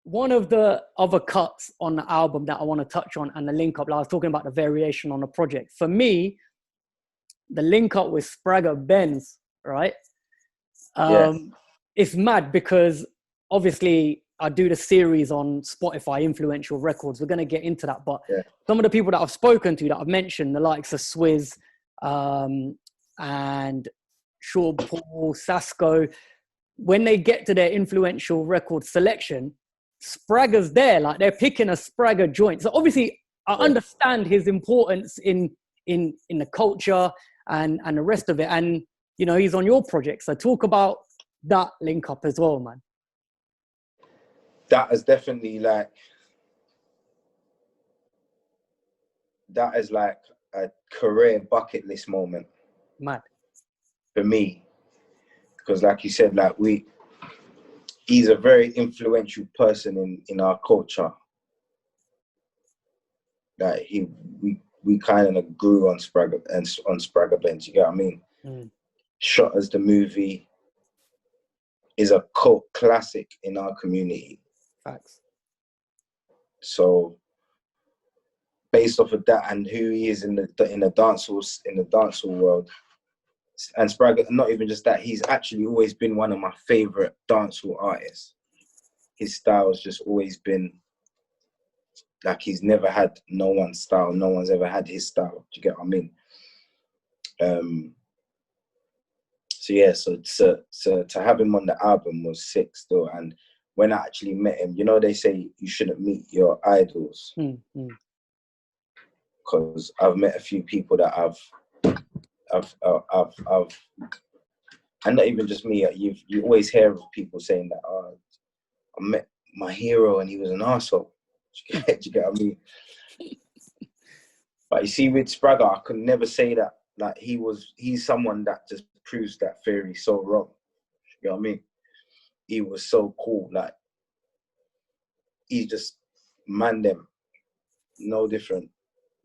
one of the other cuts on the album that I want to touch on, and the link up, like I was talking about the variation on the project. For me, the link up with Spragga Benz, right? It's mad because obviously I do the series on Spotify influential records. We're going to get into that, but some of the people that I've spoken to, that I've mentioned, the likes of Swizz and Sean Paul, Sasko, when they get to their influential record selection, Spragga's there, like they're picking a Spragga joint. So obviously I understand his importance in the culture and the rest of it. And, you know, he's on your project. So talk about that link up as well, man. That is definitely like, that is like a career bucket list moment. Mad. For me. Because like you said, like he's a very influential person in our culture. Like we kind of grew on Spragga and on Spragga Benz, you get what I mean? Shot as the movie is a cult classic in our community. Facts. So based off of that and who he is in the dancehall world, and Spragga, not even just that, he's actually always been one of my favorite dancehall artists. His style has just always been like, he's never had no one's style. No one's ever had his style. Do you get what I mean? So yeah, so to have him on the album was sick still. And when I actually met him, you know, they say you shouldn't meet your idols. Because I've met a few people that I've and not even just me. You always hear of people saying that, I met my hero and he was an arsehole. Do you get what I mean? But you see, with Spragga, I could never say that. Like he's someone that just proves that theory so wrong. You know what I mean? He was so cool. Like he just man them, no different.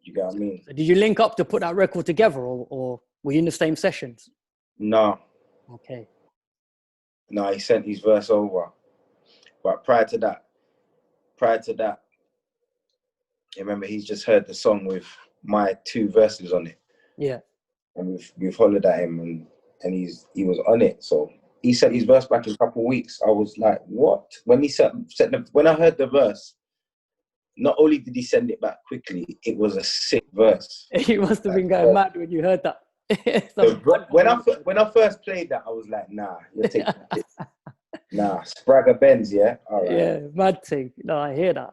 You get what I mean? Did you link up to put that record together, or were you in the same sessions? No. Okay. No, he sent his verse over. But prior to that, remember, he's just heard the song with my 2 verses on it. Yeah. And we've hollered at him and he was on it. So he sent his verse back in a couple of weeks. I was like, what? When he when I heard the verse, not only did he send it back quickly, it was a sick verse. You must have been going mad when you heard that. When I first played that, I was like, nah, you're taking it. Nah, Spragga Benz, yeah? All right. Yeah, mad thing. No, I hear that.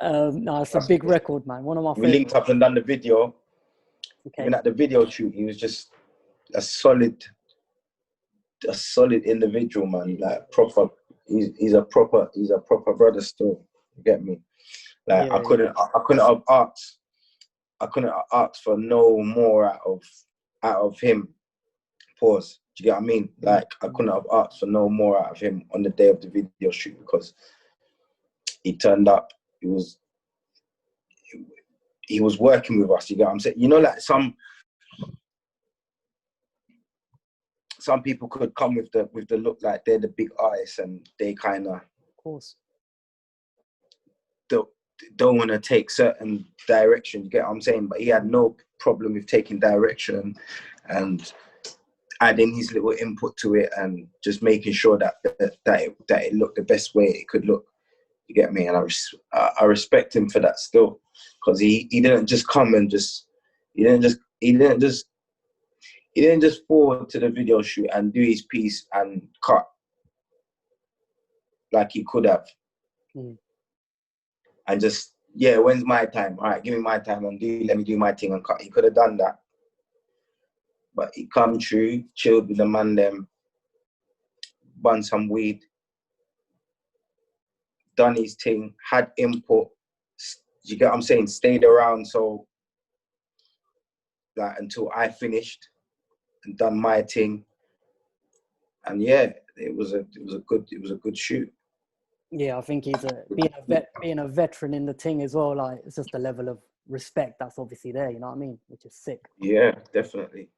No, it's a big record, man. One of my favorites. We linked up and done the video. Okay. Even at the video shoot, he was just a solid individual, man. Like proper, he's a proper brother still. You get me? Like I couldn't have asked for no more out of him. Pause. Do you get what I mean? Like I couldn't have asked for no more out of him on the day of the video shoot, because he turned up. He was working with us. You get what I'm saying? You know, like some people could come with the look like they're the big artists and they kind of course don't want to take certain direction. You get what I'm saying? But he had no problem with taking direction and adding his little input to it and just making sure that it looked the best way it could look. You get me? And I respect him for that still, because he didn't just come and he didn't just forward to the video shoot and do his piece and cut like he could have. And just, yeah, when's my time? All right, give me my time and let me do my thing and cut. He could have done that. But he come through, chilled with the man them, bun some weed, done his thing, had input. You get what I'm saying? Stayed around so like until I finished and done my thing. And yeah, it was a good shoot. Yeah, I think he's being a veteran in the thing as well. Like, it's just a level of respect that's obviously there. You know what I mean? Which is sick. Yeah, definitely.